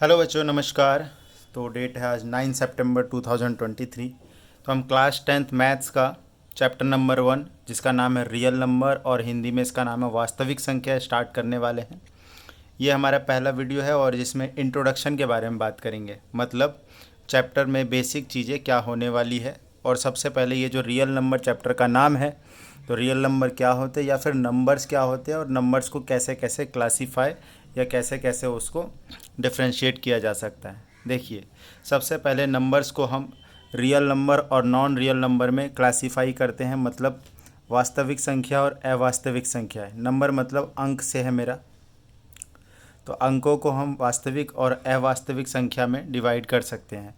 Hello बच्चों, नमस्कार। तो डेट है आज 9 सितंबर 2023। तो हम क्लास 10th मैथ्स का चैप्टर नंबर 1 जिसका नाम है रियल नंबर और हिंदी में इसका नाम है वास्तविक संख्या स्टार्ट करने वाले हैं। ये हमारा पहला वीडियो है और जिसमें इंट्रोडक्शन के बारे में बात करेंगे, मतलब चैप्टर में बेसिक चीज़ें क्या होने वाली है। और सबसे पहले ये जो रियल नंबर चैप्टर का नाम है, तो रियल नंबर क्या होते हैं या फिर नंबर्स क्या होते हैं और नंबर्स को कैसे कैसे क्लासीफाई या कैसे कैसे उसको डिफ्रेंशिएट किया जा सकता है। देखिए, सबसे पहले नंबर्स को हम रियल नंबर और नॉन रियल नंबर में क्लासीफाई करते हैं, मतलब वास्तविक संख्या और अवास्तविक संख्या है। नंबर मतलब अंक से है मेरा, तो अंकों को हम वास्तविक और अवास्तविक संख्या में डिवाइड कर सकते हैं।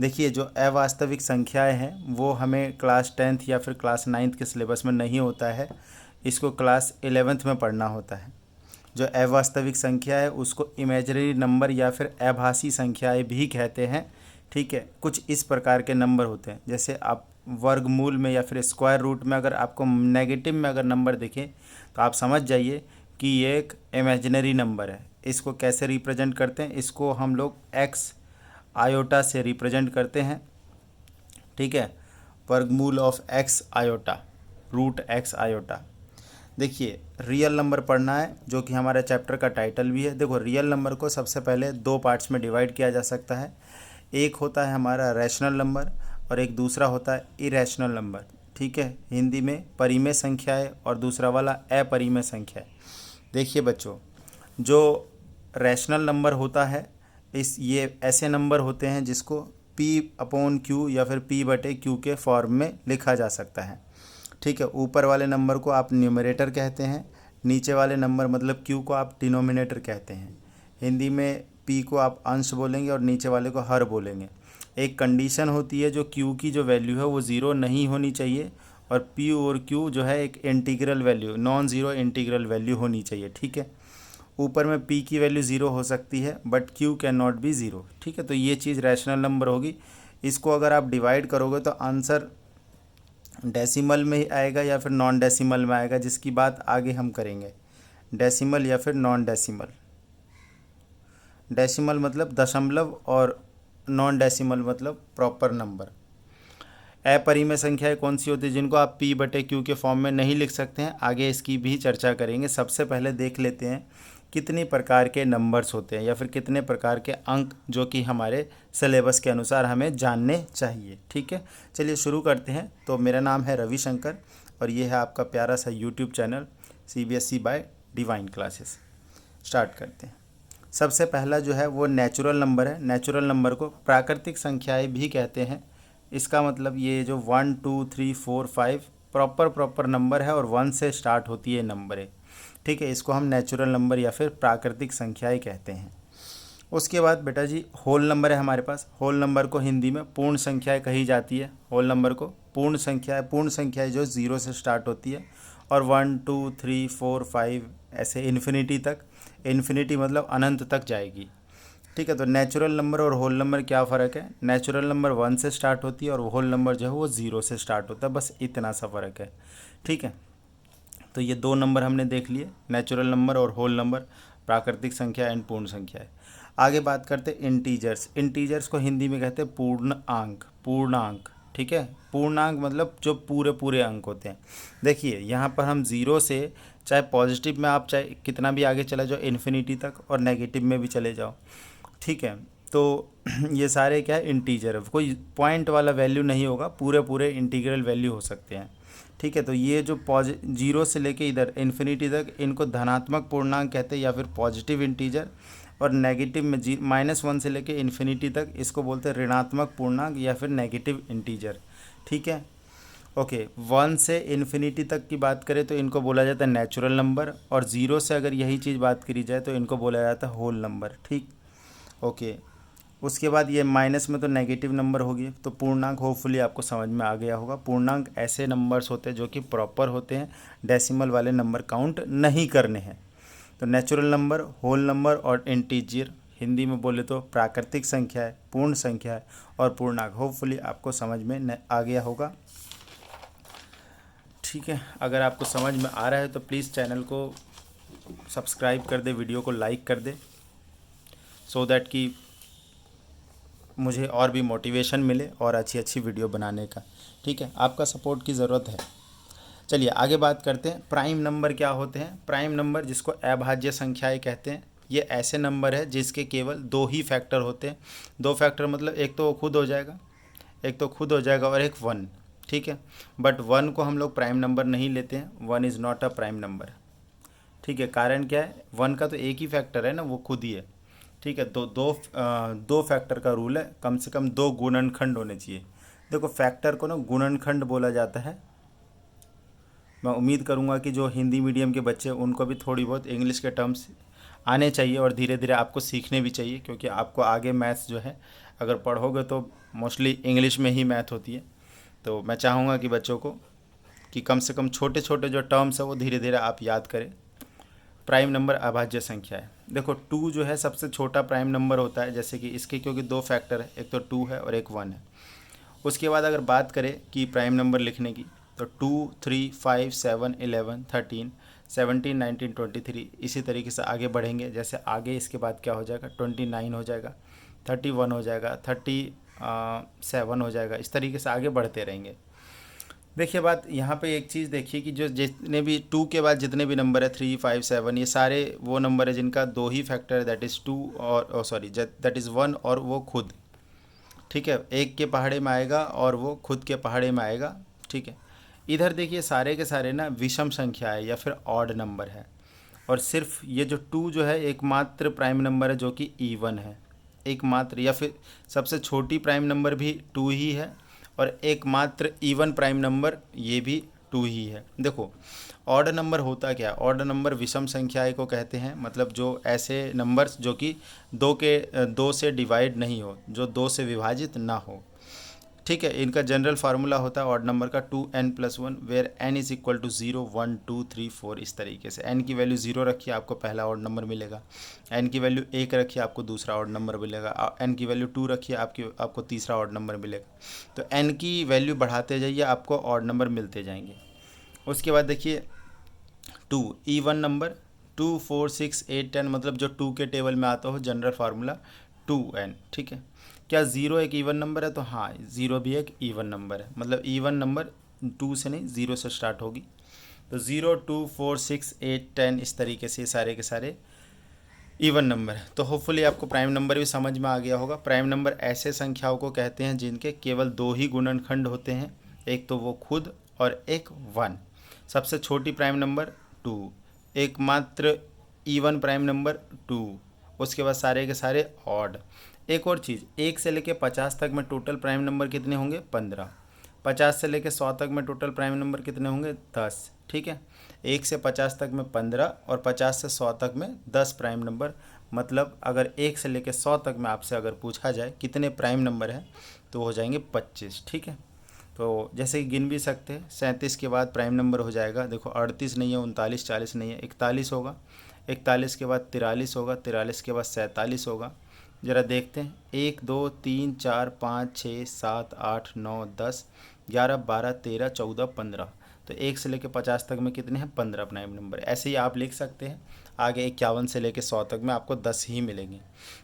देखिए, जो अवास्तविक संख्याएं हैं वो हमें क्लास 10th या फिर क्लास 9th के सिलेबस में नहीं होता है, इसको क्लास 11th में पढ़ना होता है। जो अवास्तविक संख्या है उसको इमेजिनरी नंबर या फिर आभासी संख्याएं भी कहते हैं। ठीक है, कुछ इस प्रकार के नंबर होते हैं, जैसे आप वर्गमूल में या फिर स्क्वायर रूट में अगर आपको नेगेटिव में अगर नंबर दिखे तो आप समझ जाइए कि ये एक इमेजिनरी नंबर है। इसको कैसे रिप्रेजेंट करते हैं, इसको हम लोग एक्स आयोटा से रिप्रेजेंट करते हैं। ठीक है, वर्गमूल of X iota, root X iota. देखिए, रियल नंबर पढ़ना है जो कि हमारे चैप्टर का टाइटल भी है। देखो, रियल नंबर को सबसे पहले दो पार्ट्स में डिवाइड किया जा सकता है। एक होता है हमारा रैशनल नंबर और एक दूसरा होता है इरेशनल नंबर। ठीक है, हिंदी में परिमेय संख्या है और दूसरा वाला अपरिमेय संख्या है। देखिए बच्चों, जो रैशनल नंबर होता है ये ऐसे नंबर होते हैं जिसको P/Q या फिर P/Q के फॉर्म में लिखा जा सकता है। ठीक है, ऊपर वाले नंबर को आप न्यूमरेटर कहते हैं, नीचे वाले नंबर मतलब Q को आप डिनोमिनेटर कहते हैं। हिंदी में P को आप अंश बोलेंगे और नीचे वाले को हर बोलेंगे। एक कंडीशन होती है, जो Q की जो वैल्यू है वो ज़ीरो नहीं होनी चाहिए और P और Q जो है एक integral value, non zero integral value होनी चाहिए। ठीक है, ऊपर में P की वैल्यू ज़ीरो हो सकती है but Q can not be zero. ठीक है, तो ये चीज़ रैशनल नंबर होगी। इसको अगर आप डिवाइड करोगे तो आंसर डेसिमल में ही आएगा या फिर नॉन डेसिमल में आएगा, जिसकी बात आगे हम करेंगे। डेसिमल या फिर नॉन डेसिमल। डेसिमल मतलब दशमलव और नॉन डेसिमल मतलब प्रॉपर नंबर। अपरिमेय संख्याएं कौन सी होती है जिनको आप P/Q के फॉर्म में नहीं लिख सकते हैं, आगे इसकी भी चर्चा करेंगे। सबसे पहले देख लेते हैं कितनी प्रकार के नंबर्स होते हैं या फिर कितने प्रकार के अंक जो कि हमारे सिलेबस के अनुसार हमें जानने चाहिए। ठीक है, चलिए शुरू करते हैं। तो मेरा नाम है रविशंकर और ये है आपका प्यारा सा YouTube channel CBSE bye divine classes. Start करते हैं। सबसे पहला जो है वो नेचुरल नंबर है। नेचुरल नंबर को प्राकृतिक संख्याएं भी कहते हैं। इसका मतलब ये जो 1 2 3 4 5 प्रॉपर नंबर है और 1 से स्टार्ट होती है नंबर है। ठीक है, इसको हम नेचुरल नंबर या फिर प्राकृतिक संख्याएं कहते हैं। उसके बाद बेटा जी होल नंबर है हमारे पास। होल नंबर को हिंदी में पूर्ण संख्याएं कही जाती है। होल नंबर को पूर्ण संख्याएं जो ज़ीरो से स्टार्ट होती है और 1 2 3 4 5 ऐसे इन्फिनिटी तक। इन्फिनिटी मतलब अनंत तक जाएगी। ठीक है, तो नेचुरल नंबर और होल नंबर क्या फ़र्क है? नेचुरल नंबर 1 से स्टार्ट होती है और होल नंबर जो है वो 0 से स्टार्ट होता है, बस इतना सा फ़र्क है। ठीक है, तो ये दो नंबर हमने देख लिए, नेचुरल नंबर और होल नंबर, प्राकृतिक संख्या एंड पूर्ण संख्या है। आगे बात करते हैं इंटीजर्स। इंटीजर्स को हिंदी में कहते हैं पूर्णांक। पूर्णांक, ठीक है, पूर्णांक मतलब जो पूरे पूरे अंक होते हैं। देखिए, यहाँ पर हम ज़ीरो से चाहे पॉजिटिव में आप चाहे कितना भी आगे चले जाओ इन्फिनिटी तक और नेगेटिव में भी चले जाओ। ठीक है, तो ये सारे क्या है, इंटीजर है, कोई पॉइंट वाला वैल्यू नहीं होगा, पूरे पूरे इंटीग्रल वैल्यू हो सकते हैं। ठीक है, तो ये जो जीरो से लेके इधर इन्फिनिटी तक इनको धनात्मक पूर्णांक कहते हैं या फिर पॉजिटिव इंटीजर, और नेगेटिव में -1 से लेके इन्फिनिटी तक इसको बोलते हैं ऋणात्मक पूर्णांक या फिर नेगेटिव इंटीजर। ठीक है, ओके, 1 से इन्फिनिटी तक की बात करें तो इनको बोला जाता है नेचुरल नंबर, और ज़ीरो से अगर यही चीज़ बात करी जाए तो इनको बोला जाता है होल नंबर। ठीक, ओके, उसके बाद ये माइनस में तो नेगेटिव नंबर होगी। तो पूर्णांक होपफुली आपको समझ में आ गया होगा। पूर्णांक ऐसे नंबर्स होते हैं जो कि प्रॉपर होते हैं, डेसिमल वाले नंबर काउंट नहीं करने हैं। तो नेचुरल नंबर, होल नंबर और इंटीजर, हिंदी में बोले तो प्राकृतिक संख्या है, पूर्ण संख्या है और पूर्णांक, होपफुली आपको समझ में आ गया होगा। ठीक है, अगर आपको समझ में आ रहा है तो प्लीज़ चैनल को सब्सक्राइब कर दे, वीडियो को लाइक कर दे, सो दैट कि मुझे और भी मोटिवेशन मिले और अच्छी अच्छी वीडियो बनाने का। ठीक है, आपका सपोर्ट की ज़रूरत है। चलिए आगे बात करते हैं। प्राइम नंबर क्या होते हैं? प्राइम नंबर, जिसको अभाज्य संख्याएं कहते हैं, ये ऐसे नंबर है जिसके केवल दो ही फैक्टर होते हैं। दो फैक्टर मतलब एक तो खुद हो जाएगा, और एक वन। ठीक है, बट वन को हम लोग प्राइम नंबर नहीं लेते हैं। One is not a prime number. ठीक है, कारण क्या है? वन का तो एक ही फैक्टर है ना, वो खुद ही है। ठीक है, तो दो फैक्टर का रूल है, कम से कम दो गुणनखंड होने चाहिए। देखो, फैक्टर को ना गुणनखंड बोला जाता है। मैं उम्मीद करूंगा कि जो हिंदी मीडियम के बच्चे हैं उनको भी थोड़ी बहुत इंग्लिश के टर्म्स आने चाहिए और धीरे धीरे आपको सीखने भी चाहिए, क्योंकि आपको आगे मैथ्स जो है अगर पढ़ोगे तो मोस्टली इंग्लिश में ही मैथ होती है। तो मैं चाहूँगा कि बच्चों को कि कम से कम छोटे छोटे जो टर्म्स है वो धीरे धीरे आप याद करें। प्राइम नंबर अभाज्य संख्या है। देखो, टू जो है सबसे छोटा प्राइम नंबर होता है, जैसे कि इसके क्योंकि दो फैक्टर है, एक तो टू है और एक वन है। उसके बाद अगर बात करें कि प्राइम नंबर लिखने की, तो 2, 3, 5, 7, 11, 13, 17, 19, 23, इसी तरीके से आगे बढ़ेंगे। जैसे आगे इसके बाद क्या हो जाएगा, 29 हो जाएगा, 31 हो जाएगा, 37 हो जाएगा, इस तरीके से आगे बढ़ते रहेंगे। देखिए बात यहाँ पे एक चीज़ देखिए कि जो जितने भी टू के बाद जितने भी नंबर है, 3, 5, 7, ये सारे वो नंबर है जिनका दो ही फैक्टर है, दैट इज़ टू और सॉरी दैट इज़ वन और वो खुद। ठीक है, एक के पहाड़े में आएगा और वो खुद के पहाड़े में आएगा। ठीक है, इधर देखिए सारे के सारे ना विषम संख्या है या फिर ऑड नंबर है, और सिर्फ ये जो टू जो है एकमात्र प्राइम नंबर है जो कि इवन है। एकमात्र, या फिर सबसे छोटी प्राइम नंबर भी टू ही है, और एकमात्र इवन प्राइम नंबर ये भी टू ही है। देखो, ऑड नंबर होता क्या है? ऑड नंबर विषम संख्याएं को कहते हैं, मतलब जो ऐसे नंबर्स जो कि दो से डिवाइड नहीं हो, जो दो से विभाजित ना हो। ठीक है, इनका जनरल फार्मूला होता है ऑड नंबर का 2n+1, where n is equal to 0, 1, 2, 3, 4, इस तरीके से। n की वैल्यू 0 रखिए, आपको पहला ऑड नंबर मिलेगा। n की वैल्यू 1 रखिए, आपको दूसरा ऑड नंबर मिलेगा। n की वैल्यू 2 रखिए, आपको तीसरा ऑड नंबर मिलेगा। तो n की वैल्यू बढ़ाते जाइए, आपको ऑड नंबर मिलते जाएंगे। उसके बाद देखिए टू इवन नंबर, 2, 4, 6, 8, 10, मतलब जो टू के टेबल में आता हो, जनरल फार्मूला 2n। ठीक है, क्या ज़ीरो एक इवन नंबर है? तो हाँ, ज़ीरो भी एक इवन नंबर है, मतलब इवन नंबर टू से नहीं, ज़ीरो से स्टार्ट होगी। तो 0, 2, 4, 6, 8, 10, इस तरीके से सारे के सारे इवन नंबर है। तो होपफुली आपको प्राइम नंबर भी समझ में आ गया होगा। प्राइम नंबर ऐसे संख्याओं को कहते हैं जिनके केवल दो ही गुणनखंड होते हैं, एक तो वो खुद और एक वन। सबसे छोटी प्राइम नंबर टू, एकमात्र इवन प्राइम नंबर टू, उसके बाद सारे के सारे ऑड। एक और चीज़, 1 से लेके 50 तक में टोटल प्राइम नंबर कितने होंगे? 15। 50 से लेके 100 तक में टोटल प्राइम नंबर कितने होंगे? 10। ठीक है, 1 से 50 तक में 15 और 50 से 100 तक में 10 प्राइम नंबर। मतलब अगर 1 से लेके 100 तक में आपसे अगर पूछा जाए कितने प्राइम नंबर हैं, तो हो जाएंगे 25। ठीक है, तो जैसे कि गिन भी सकते हैं, 37 के बाद प्राइम नंबर हो जाएगा, देखो 38 नहीं है, 39, 40 नहीं है, 41 होगा, 41 के बाद 43 होगा, 43 के बाद 47 होगा। ज़रा देखते हैं, 1, 2, 3, 4, 5, 6, 7, 8, 9, 10, 11, 12, 13, 14, 15। तो 1 से लेकर 50 तक में कितने हैं? 15 प्राइम नंबर। ऐसे ही आप लिख सकते हैं। आगे 51 से लेकर 100 तक में आपको 10 ही मिलेंगे।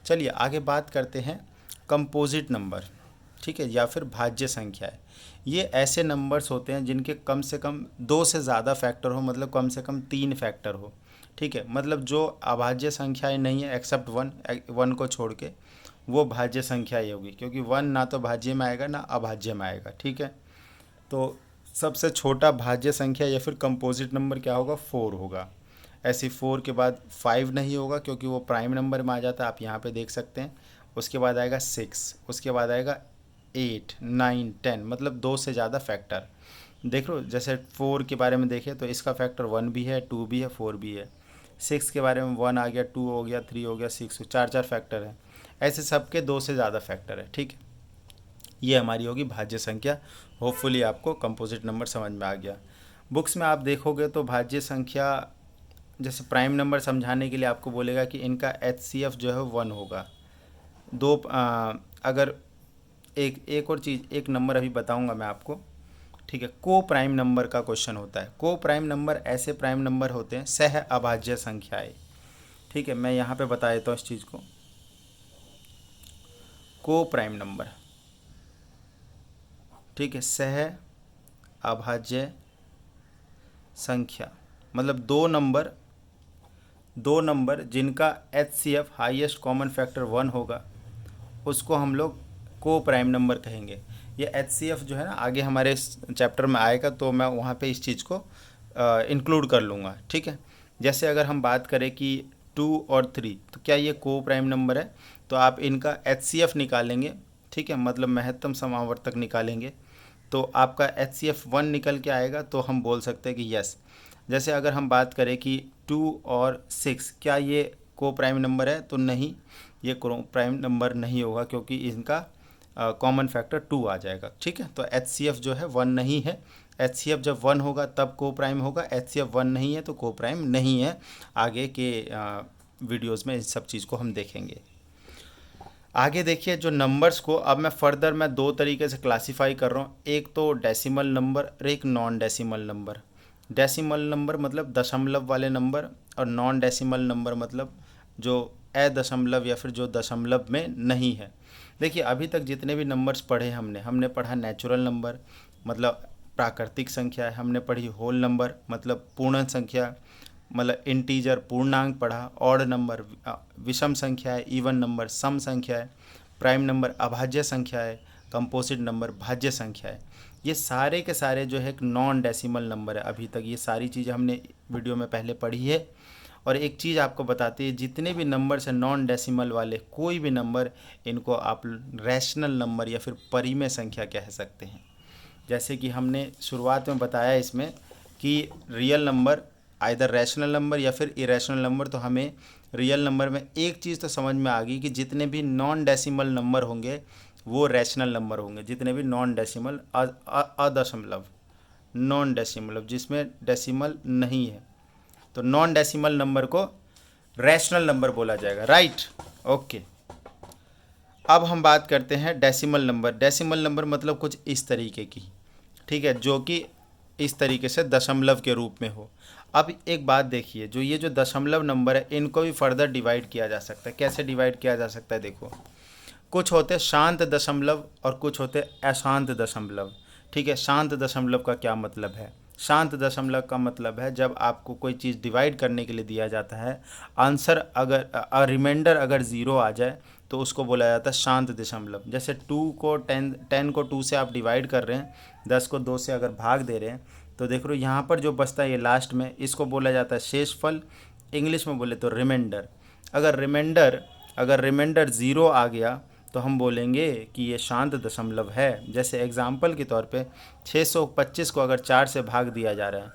चलिए आगे बात करते हैं कंपोजिट नंबर। ठीक है, या फिर भाज्य संख्याएं। ये ऐसे नंबर्स होते हैं जिनके कम से कम दो से ज़्यादा फैक्टर हो, मतलब कम से कम 3 फैक्टर हो। ठीक है, मतलब जो अभाज्य संख्याएं नहीं है एक्सेप्ट वन को छोड़ के, वो भाज्य संख्या ही होगी, क्योंकि वन ना तो भाज्य में आएगा ना अभाज्य में आएगा। ठीक है, तो सबसे छोटा भाज्य संख्या या फिर कंपोजिट नंबर क्या होगा? 4 होगा। ऐसे 4 के बाद 5 नहीं होगा, क्योंकि वो प्राइम नंबर में आ जाता है, आप यहाँ पे देख सकते हैं। उसके बाद आएगा 6, उसके बाद आएगा 8, 9, 10, मतलब दो से ज़्यादा फैक्टर। देख लो, जैसे 4 के बारे में देखें तो इसका फैक्टर 1 भी है, 2 भी है, 4 भी है। 6 के बारे में 1 आ गया, 2 हो गया, 3 हो गया, 6, चार चार फैक्टर है। ऐसे सबके दो से ज़्यादा फैक्टर है। ठीक है, ये हमारी होगी भाज्य संख्या। होपफुली आपको कंपोजिट नंबर समझ में आ गया। बुक्स में आप देखोगे तो भाज्य संख्या जैसे प्राइम नंबर समझाने के लिए आपको बोलेगा कि इनका HCF जो है 1 होगा। अगर एक और चीज़, एक नंबर अभी बताऊंगा मैं आपको। ठीक है, को प्राइम नंबर का क्वेश्चन होता है। को प्राइम नंबर ऐसे प्राइम नंबर होते हैं सह अभाज्य संख्याएं। ठीक है, मैं यहाँ पे बता देता हूँ इस चीज़ को। को प्राइम नंबर, ठीक है। सह अभाज्य संख्या मतलब दो नंबर जिनका HCF हाईएस्ट कॉमन फैक्टर 1 होगा उसको हम लोग को प्राइम नंबर कहेंगे। ये HCF जो है ना आगे हमारे इस चैप्टर में आएगा, तो मैं वहाँ पे इस चीज़ को इंक्लूड कर लूँगा, ठीक है। जैसे अगर हम बात करें कि 2 और 3, तो क्या ये को प्राइम नंबर है, तो आप इनका HCF निकालेंगे, ठीक है, मतलब महत्तम समावर्तक निकालेंगे, तो आपका HCF 1 निकल के आएगा, तो हम बोल सकते हैं कि यस। जैसे अगर हम बात करें कि 2 और 6 क्या ये को प्राइम नंबर है, तो नहीं, ये को प्राइम नंबर नहीं होगा क्योंकि इनका कॉमन फैक्टर 2 आ जाएगा, ठीक है। तो HCF जो है 1 नहीं है। HCF जब 1 होगा तब को प्राइम होगा, HCF 1 नहीं है तो को प्राइम नहीं है। आगे के वीडियोज़ में इस सब चीज़ को हम देखेंगे। आगे देखिए, जो नंबर्स को अब मैं दो तरीके से क्लासीफाई कर रहा हूँ, एक तो डेसिमल नंबर और एक non decimal number. Decimal number मतलब दशमलव वाले नंबर, और नॉन डेसिमल नंबर मतलब जो अदशमलव या फिर जो दशमलव में नहीं है। देखिए, अभी तक जितने भी नंबर्स पढ़े हमने पढ़ा नेचुरल नंबर मतलब प्राकृतिक संख्या है, हमने पढ़ी होल नंबर मतलब पूर्ण संख्या, मतलब इंटीजर पूर्णांक पढ़ा, ऑड नंबर विषम संख्या है, इवन नंबर सम संख्या है, प्राइम नंबर अभाज्य संख्या है, कंपोजिट नंबर भाज्य संख्या है। ये सारे के सारे जो है एक नॉन डेसिमल नंबर है। अभी तक ये सारी चीज़ें हमने वीडियो में पहले पढ़ी है। और एक चीज़ आपको बताती है, जितने भी नंबर्स हैं नॉन डेसिमल वाले, कोई भी नंबर, इनको आप रैशनल नंबर या फिर परिमेय संख्या कह सकते हैं। जैसे कि हमने शुरुआत में बताया इसमें कि real number either rational number या फिर इरेशनल नंबर, तो हमें रियल नंबर में एक चीज़ तो समझ में आ गई कि जितने भी नॉन डेसिमल नंबर होंगे वो रैशनल नंबर होंगे। जितने भी नॉन डेसिमल अदशमलव नॉन डेसिमल जिसमें डेसिमल नहीं है, तो नॉन डेसिमल नंबर को रैशनल नंबर बोला जाएगा, राइट, ओके। अब हम बात करते हैं डेसिमल नंबर। डेसिमल नंबर मतलब कुछ इस तरीके की, ठीक है, जो कि इस तरीके से दशमलव के रूप में हो। अब एक बात देखिए, जो ये जो दशमलव नंबर है इनको भी फर्दर डिवाइड किया जा सकता है। कैसे डिवाइड किया जा सकता है, देखो, कुछ होते शांत दशमलव और कुछ होते अशांत दशमलव, ठीक है। शांत दशमलव का क्या मतलब है? शांत दशमलव का मतलब है जब आपको कोई चीज़ डिवाइड करने के लिए दिया जाता है, आंसर अगर रिमाइंडर अगर 0 आ जाए तो उसको बोला जाता है शांत दशमलव। जैसे 10 को 2 से आप डिवाइड कर रहे हैं, 10 को 2 से अगर भाग दे रहे हैं, तो देख लो यहाँ पर जो बचता है ये लास्ट में, इसको बोला जाता है शेषफल, इंग्लिश में बोले तो रिमाइंडर। अगर रिमाइंडर 0 आ गया तो हम बोलेंगे कि ये शांत दशमलव है। जैसे एग्जाम्पल के तौर पे 625 को अगर 4 से भाग दिया जा रहा है,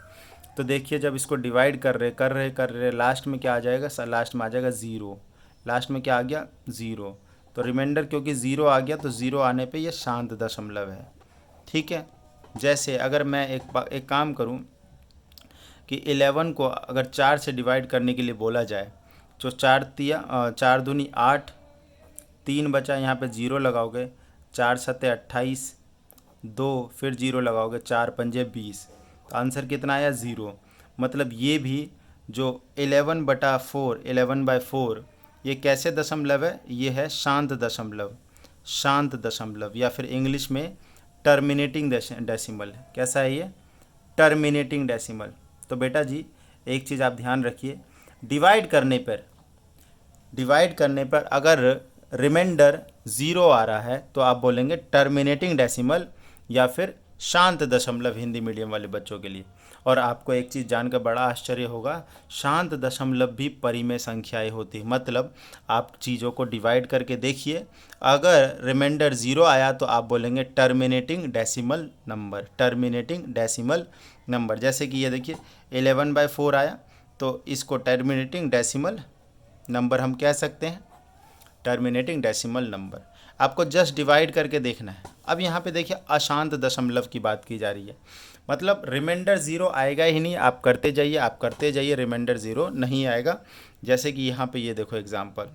तो देखिए जब इसको डिवाइड कर रहे लास्ट में क्या आ जाएगा? लास्ट में आ जाएगा 0। लास्ट में क्या आ गया? 0। तो रिमाइंडर क्योंकि 0 आ गया, तो 0 आने पे ये शांत दशमलव है, ठीक है। जैसे अगर मैं एक काम करूं कि 11 को अगर 4 से डिवाइड करने के लिए बोला जाए, तो 4 दूनी 8, 3 बचा, यहाँ पे 0 लगाओगे, 4 सत्ते 28, 2 फिर 0 लगाओगे, 4 पंजे 20, तो आंसर कितना आया? 0। मतलब ये भी जो 11/4 ये कैसे दशमलव है? ये है शांत दशमलव या फिर इंग्लिश में टर्मिनेटिंग डेसिमल। कैसा है ये? Terminating decimal. तो बेटा जी एक चीज़ आप ध्यान रखिए, डिवाइड करने पर अगर रिमाइंडर 0 आ रहा है तो आप बोलेंगे टर्मिनेटिंग डेसिमल या फिर शांत दशमलव, हिंदी मीडियम वाले बच्चों के लिए। और आपको एक चीज़ जानकर बड़ा आश्चर्य होगा, शांत दशमलव भी परिमेय संख्याएं होती है। मतलब आप चीज़ों को डिवाइड करके देखिए, अगर रिमाइंडर 0 आया तो आप बोलेंगे टर्मिनेटिंग डेसिमल नंबर। जैसे कि ये देखिए 11/4 आया, तो इसको टर्मिनेटिंग डेसिमल नंबर हम कह सकते हैं, टर्मिनेटिंग डेसिमल नंबर। आपको जस्ट डिवाइड करके देखना है। अब यहाँ पे देखिए अशांत दशमलव की बात की जा रही है, मतलब रिमाइंडर 0 आएगा ही नहीं, आप करते जाइए, रिमाइंडर 0 नहीं आएगा। जैसे कि यहाँ पे ये देखो एग्जांपल,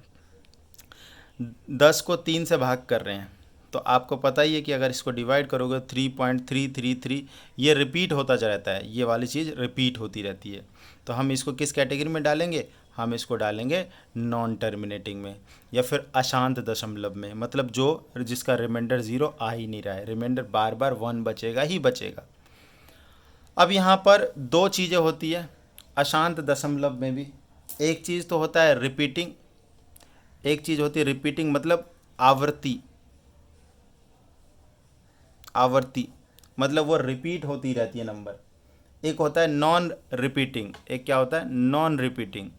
10 को 3 से भाग कर रहे हैं, तो आपको पता ही है कि अगर इसको डिवाइड करोगे 3.333 ये रिपीट होता जा रहता है, ये वाली चीज़ रिपीट होती रहती है। तो हम इसको किस कैटेगरी में डालेंगे? हम इसको डालेंगे नॉन टर्मिनेटिंग में या फिर अशांत दशमलव में, मतलब जो जिसका रिमाइंडर 0 आ ही नहीं रहा है, रिमाइंडर बार बार 1 बचेगा ही बचेगा। अब यहाँ पर दो चीज़ें होती है अशांत दशमलव में भी। एक चीज़ तो होता है रिपीटिंग, एक चीज़ होती है रिपीटिंग मतलब आवृत्ति, आवर्ती मतलब वो रिपीट होती रहती है नंबर। एक होता है नॉन रिपीटिंग, एक क्या होता है? Non repeating.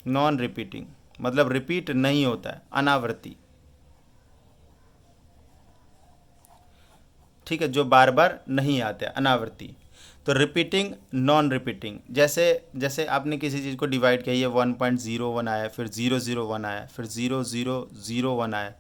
नॉन रिपीटिंग मतलब रिपीट नहीं होता है, अनावर्ती। ठीक है, जो बार बार नहीं आते, अनावर्ती। तो रिपीटिंग, नॉन रिपीटिंग, जैसे जैसे आपने किसी चीज़ को डिवाइड किया, ये 1.01 आया, फिर 001 आया, फिर 0001 आया,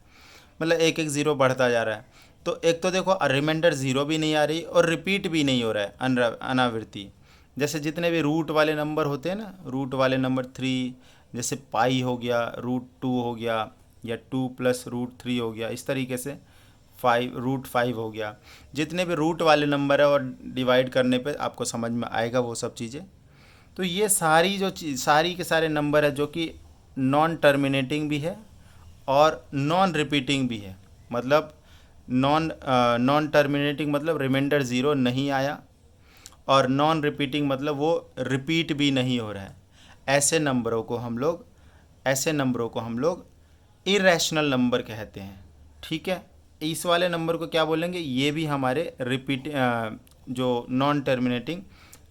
मतलब एक एक ज़ीरो बढ़ता जा रहा है। तो एक तो देखो रिमाइंडर 0 भी नहीं आ रही और रिपीट भी नहीं हो रहा है, अनावृत्ति। जैसे जितने भी रूट वाले नंबर होते हैं ना, रूट वाले नंबर 3, जैसे पाई हो गया, √2 हो गया, या 2 + √3 हो गया, इस तरीके से 5 √5 हो गया। जितने भी रूट वाले नंबर है और डिवाइड करने पे आपको समझ में आएगा वो सब चीज़ें। तो ये सारी जो चीज़, सारी के सारे नंबर है जो कि नॉन टर्मिनेटिंग भी है और नॉन रिपीटिंग भी है। मतलब नॉन टर्मिनेटिंग मतलब रिमाइंडर 0 नहीं आया, और नॉन रिपीटिंग मतलब वो रिपीट भी नहीं हो रहा है। ऐसे नंबरों को हम लोग इरेशनल नंबर कहते हैं। ठीक है, इस वाले नंबर को क्या बोलेंगे? ये भी हमारे जो नॉन टर्मिनेटिंग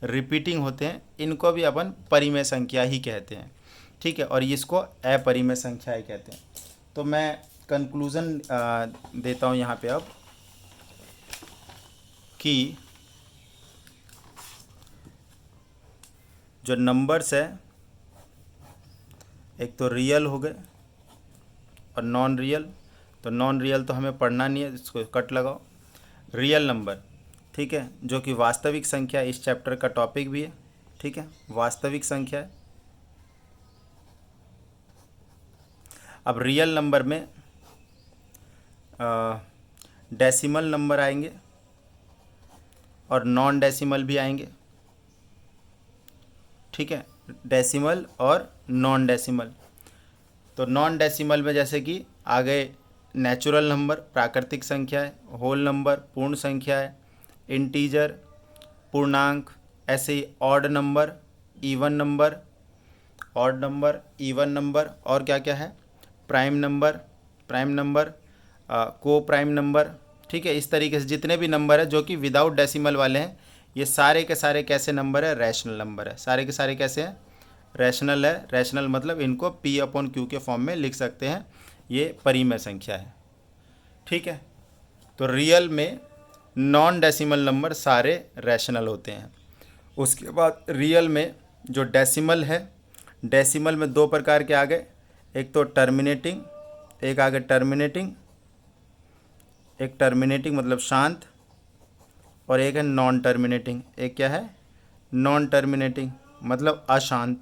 रिपीटिंग होते हैं, इनको भी अपन परिमेय संख्या ही कहते हैं। ठीक है, और इसको अपरिमेय संख्याएं कहते हैं। तो मैं कंक्लूज़न देता हूँ यहाँ पे अब कि जो नंबर्स है, एक तो रियल हो गए और नॉन रियल। तो नॉन रियल तो हमें पढ़ना नहीं है, इसको कट लगाओ। रियल नंबर, ठीक है, जो कि वास्तविक संख्या इस चैप्टर का टॉपिक भी है। ठीक है, वास्तविक संख्या है। अब रियल नंबर में डेसिमल नंबर आएंगे और नॉन डेसिमल भी आएंगे। ठीक है, डेसिमल और नॉन डेसिमल। तो नॉन डेसिमल में जैसे कि आ गए नेचुरल नंबर, प्राकृतिक संख्या है, होल नंबर, पूर्ण संख्या है, इंटीजर, पूर्णांक, ऐसे ही odd number, even number, odd number, even number, और क्या क्या है? Prime number, coprime number. ठीक है, इस तरीके से जितने भी नंबर है जो कि विदाउट डेसिमल वाले हैं, ये सारे के सारे कैसे नंबर है? रैशनल नंबर है। सारे के सारे कैसे हैं? रैशनल है। रैशनल मतलब इनको P/Q के फॉर्म में लिख सकते हैं, ये परिमेय संख्या है। ठीक है, तो रियल में नॉन डेसिमल नंबर सारे रैशनल होते हैं। उसके बाद रियल में जो डेसिमल है, डेसिमल में दो प्रकार के आ गए, एक तो टर्मिनेटिंग, एक आ गए टर्मिनेटिंग, एक टर्मिनेटिंग मतलब शांत, और एक है नॉन टर्मिनेटिंग। एक क्या है? नॉन टर्मिनेटिंग मतलब अशांत।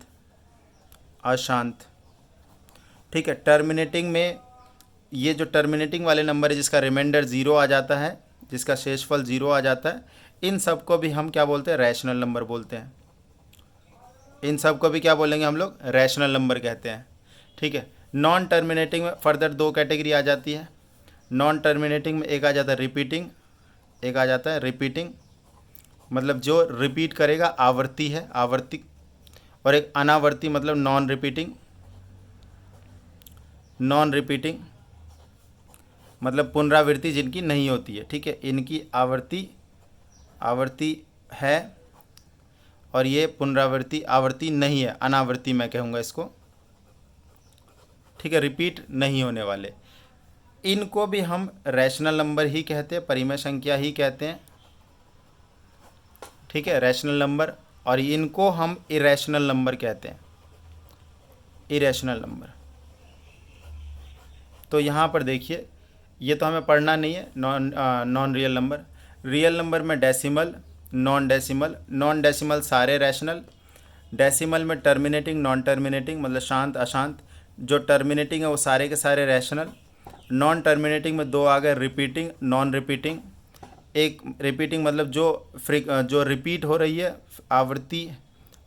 ठीक है, टर्मिनेटिंग में ये जो टर्मिनेटिंग वाले नंबर है जिसका रिमाइंडर 0 आ जाता है, जिसका शेषफल 0 आ जाता है, इन सब को भी हम क्या बोलते हैं? रैशनल नंबर बोलते हैं। इन सब को भी क्या बोलेंगे हम लोग? रैशनल नंबर कहते हैं। ठीक है, नॉन टर्मिनेटिंग में फर्दर दो कैटेगरी आ जाती है। नॉन टर्मिनेटिंग में एक आ जाता है रिपीटिंग, एक आ जाता है रिपीटिंग मतलब जो रिपीट करेगा, आवर्ती है, आवर्ती, और एक अनावर्ती मतलब नॉन रिपीटिंग मतलब पुनरावृत्ति जिनकी नहीं होती है। ठीक है, इनकी आवर्ती है और ये पुनरावृत्ति आवर्ती नहीं है, अनावर्ती मैं कहूँगा इसको। ठीक है, रिपीट नहीं होने वाले, इनको भी हम रैशनल नंबर ही कहते हैं, परिमेय संख्या ही कहते हैं। ठीक है, रैशनल नंबर, और इनको हम इरेशनल नंबर कहते हैं, इरेशनल नंबर। तो यहाँ पर देखिए, ये तो हमें पढ़ना नहीं है, non real number. Real number में डेसिमल, नॉन डेसिमल सारे रैशनल। डेसिमल में टर्मिनेटिंग, नॉन टर्मिनेटिंग मतलब शांत अशांत। जो टर्मिनेटिंग है वो सारे के सारे रैशनल, नॉन टर्मिनेटिंग में 2 आ गए, रिपीटिंग, नॉन रिपीटिंग। एक रिपीटिंग मतलब जो रिपीट हो रही है आवृत्ति,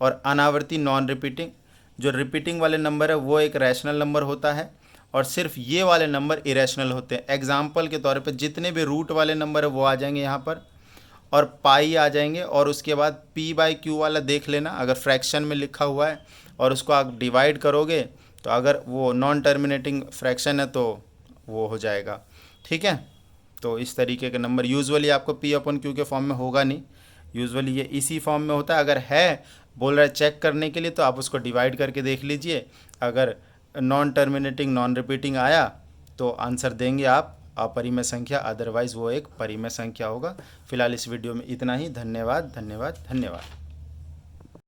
और अनावर्ती नॉन रिपीटिंग। जो रिपीटिंग वाले नंबर है वो एक रैशनल नंबर होता है, और सिर्फ ये वाले नंबर इरेशनल होते हैं। एग्जाम्पल के तौर पे जितने भी रूट वाले नंबर है वो आ जाएंगे यहाँ पर, और पाई आ जाएंगे, और उसके बाद पी बाई क्यू वाला देख लेना, अगर फ्रैक्शन में लिखा हुआ है और उसको आप डिवाइड करोगे तो अगर वो नॉन टर्मिनेटिंग फ्रैक्शन है तो वो हो जाएगा। ठीक है, तो इस तरीके के नंबर यूजुअली आपको पी अपन क्यू के फॉर्म में होगा नहीं, यूजुअली ये इसी फॉर्म में होता है। अगर है बोल रहा है चेक करने के लिए तो आप उसको डिवाइड करके देख लीजिए, अगर नॉन टर्मिनेटिंग नॉन रिपीटिंग आया तो आंसर देंगे आप अपरिमेय संख्या, अदरवाइज़ वो एक परिमेय संख्या होगा। फिलहाल इस वीडियो में इतना ही। धन्यवाद धन्यवाद धन्यवाद।